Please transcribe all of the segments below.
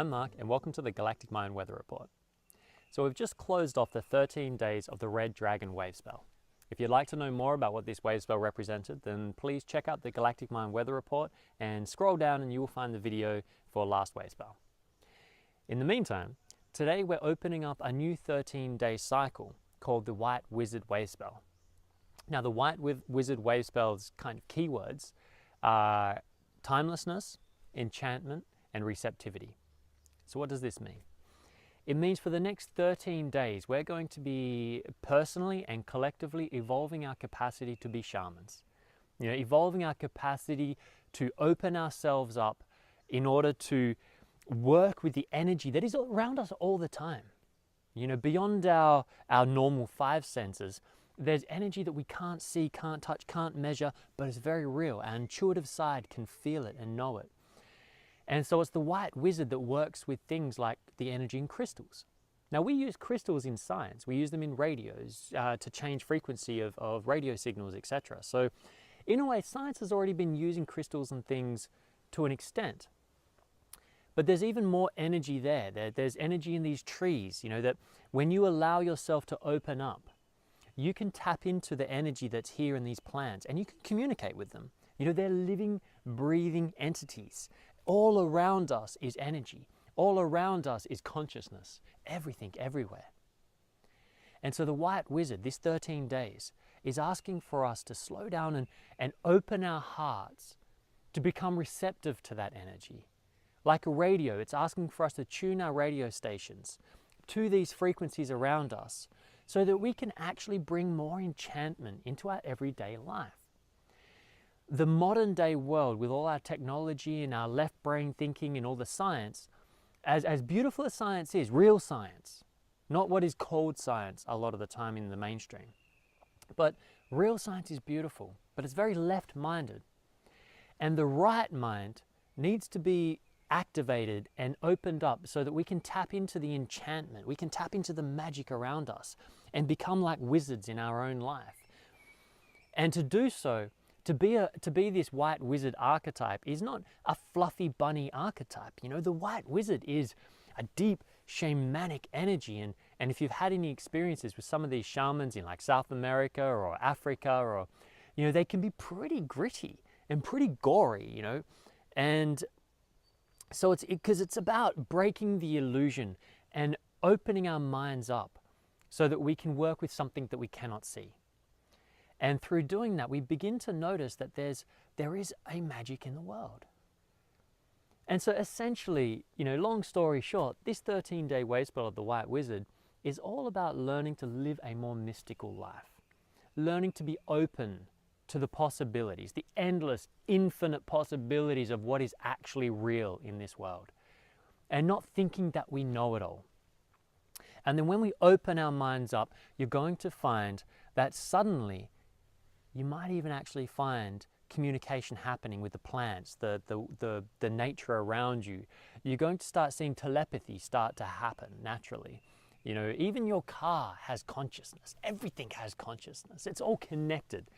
I'm Mark and welcome to the Galactic Mind Weather Report. So we've just closed off the 13 days of the Red Dragon Wavespell. If you'd like to know more about what this Wavespell represented, then please check out the Galactic Mind Weather Report and scroll down and you will find the video for last Wavespell. In the meantime, today we're opening up a new 13-day cycle called the White Wizard Wavespell. Now the White Wizard Wavespell's kind of keywords are Timelessness, Enchantment, and Receptivity. So what does this mean? It means for the next 13 days, we're going to be personally and collectively evolving our capacity to be shamans. You know, evolving our capacity to open ourselves up in order to work with the energy that is around us all the time. You know, beyond our normal five senses, there's energy that we can't see, can't touch, can't measure, but it's very real. Our intuitive side can feel it and know it. And so it's the White Wizard that works with things like the energy in crystals. Now we use crystals in science. We use them in radios to change frequency of radio signals, etc. So in a way, science has already been using crystals and things to an extent. But there's even more energy there. There's energy in these trees, you know, that when you allow yourself to open up, you can tap into the energy that's here in these plants and you can communicate with them. You know, they're living, breathing entities. All around us is energy. All around us is consciousness. Everything, everywhere. And so the White Wizard, this 13 days, is asking for us to slow down and open our hearts to become receptive to that energy. Like a radio, it's asking for us to tune our radio stations to these frequencies around us so that we can actually bring more enchantment into our everyday life. The modern day world, with all our technology and our left brain thinking and all the science, as beautiful as science is, real science, not what is called science a lot of the time in the mainstream, but real science is beautiful, but it's very left-minded. And the right mind needs to be activated and opened up so that we can tap into the enchantment, we can tap into the magic around us and become like wizards in our own life. And to do so, to be this White Wizard archetype is not a fluffy bunny archetype. You know, the White Wizard is a deep shamanic energy. And if you've had any experiences with some of these shamans in like South America or Africa, or, you know, they can be pretty gritty and pretty gory, you know. And so it's about breaking the illusion and opening our minds up so that we can work with something that we cannot see. And through doing that, we begin to notice that there is a magic in the world. And so essentially, you know, long story short, this 13-day Wavespell of the White Wizard is all about learning to live a more mystical life, learning to be open to the possibilities, the endless, infinite possibilities of what is actually real in this world, and not thinking that we know it all. And then when we open our minds up, you're going to find that suddenly you might even actually find communication happening with the plants, the nature around you. You're going to start seeing telepathy start to happen naturally. You know, even your car has consciousness. Everything has consciousness. It's all connected.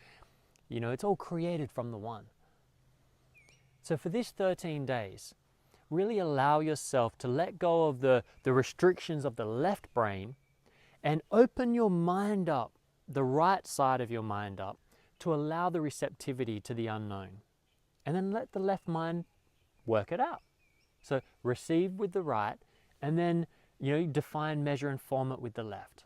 You know, it's all created from the one. So for this 13 days, really allow yourself to let go of the restrictions of the left brain and open your mind up, the right side of your mind up, to allow the receptivity to the unknown. And then let the left mind work it out. So receive with the right, and then, you know, define, measure, and form it with the left.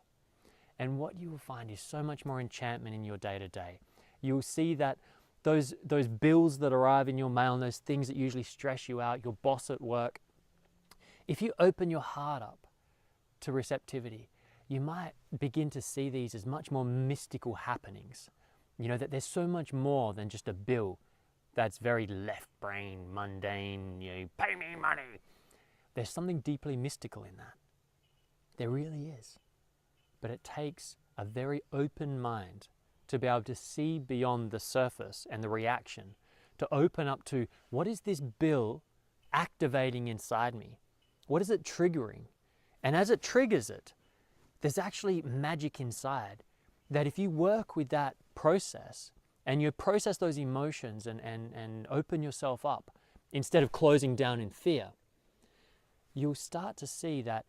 And what you will find is so much more enchantment in your day-to-day. You'll see that those bills that arrive in your mail and those things that usually stress you out, your boss at work, if you open your heart up to receptivity, you might begin to see these as much more mystical happenings. You know, that there's so much more than just a bill that's very left brain, mundane, you know, pay me money. There's something deeply mystical in that. There really is. But it takes a very open mind to be able to see beyond the surface and the reaction, to open up to what is this bill activating inside me? What is it triggering? And as it triggers it, there's actually magic inside that if you work with that process and you process those emotions and open yourself up instead of closing down in fear, you'll start to see that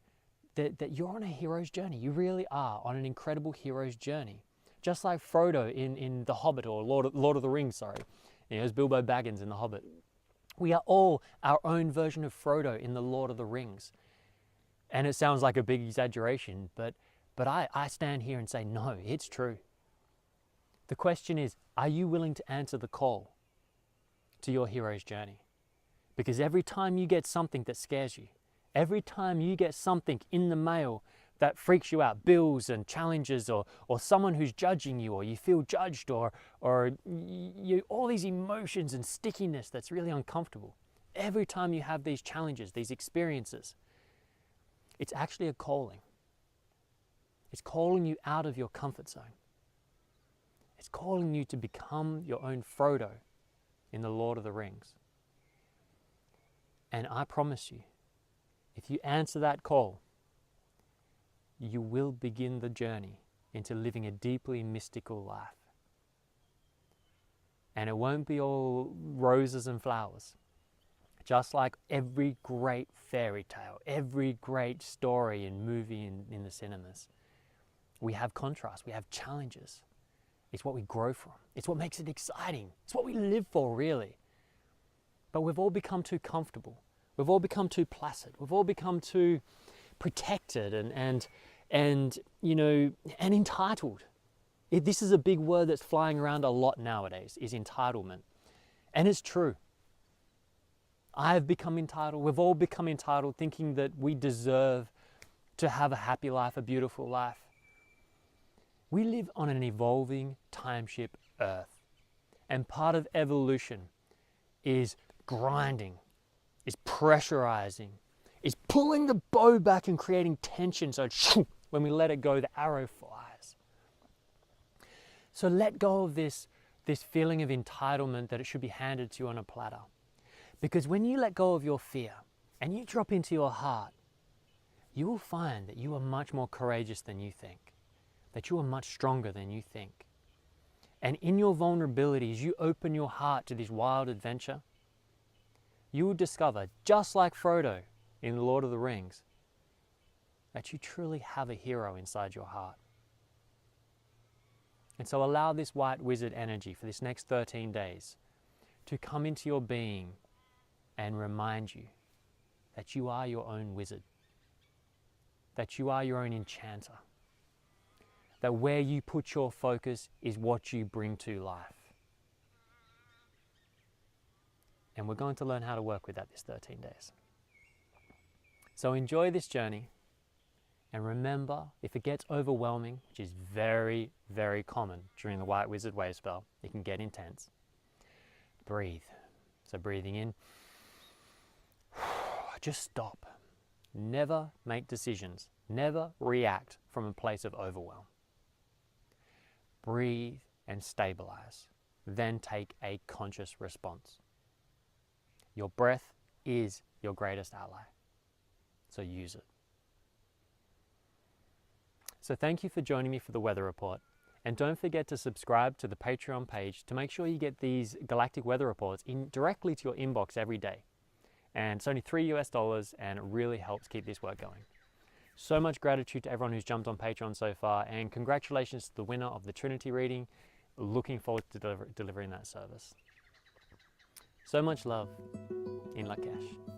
you're on a hero's journey. You really are on an incredible hero's journey. Just like Frodo in The Hobbit, or Lord of the Rings, sorry. You know, as Bilbo Baggins in The Hobbit. We are all our own version of Frodo in The Lord of the Rings. And it sounds like a big exaggeration, but I stand here and say, no, it's true. The question is, are you willing to answer the call to your hero's journey? Because every time you get something that scares you, every time you get something in the mail that freaks you out, bills and challenges, or someone who's judging you, or you feel judged, or all these emotions and stickiness that's really uncomfortable. Every time you have these challenges, these experiences, it's actually a calling. It's calling you out of your comfort zone. It's calling you to become your own Frodo in The Lord of the Rings. And I promise you, if you answer that call, you will begin the journey into living a deeply mystical life. And it won't be all roses and flowers. Just like every great fairy tale, every great story and movie in the cinemas, we have contrast, we have challenges. It's what we grow from. It's what makes it exciting. It's what we live for, really. But we've all become too comfortable. We've all become too placid. We've all become too protected and you know, and entitled. This is a big word that's flying around a lot nowadays, is entitlement. And it's true. I have become entitled. We've all become entitled, thinking that we deserve to have a happy life, a beautiful life. We live on an evolving timeship Earth. And part of evolution is grinding, is pressurizing, is pulling the bow back and creating tension so when we let it go, the arrow flies. So let go of this feeling of entitlement that it should be handed to you on a platter. Because when you let go of your fear and you drop into your heart, you will find that you are much more courageous than you think, that you are much stronger than you think. And in your vulnerabilities, you open your heart to this wild adventure, you will discover, just like Frodo in The Lord of the Rings, that you truly have a hero inside your heart. And so allow this white wizard energy for this next 13 days to come into your being and remind you that you are your own wizard, that you are your own enchanter, that where you put your focus is what you bring to life. And we're going to learn how to work with that this 13 days. So enjoy this journey, and remember, if it gets overwhelming, which is very, very common during the White Wizard Wavespell, it can get intense. Breathe. So breathing in, just stop. Never make decisions. Never react from a place of overwhelm. Breathe and stabilize. Then take a conscious response. Your breath is your greatest ally. So use it. So thank you for joining me for the weather report. And don't forget to subscribe to the Patreon page to make sure you get these galactic weather reports directly to your inbox every day. And it's only $3 and it really helps keep this work going. So much gratitude to everyone who's jumped on Patreon so far, and congratulations to the winner of the Trinity reading. Looking forward to delivering that service. So much love in Lak'ech.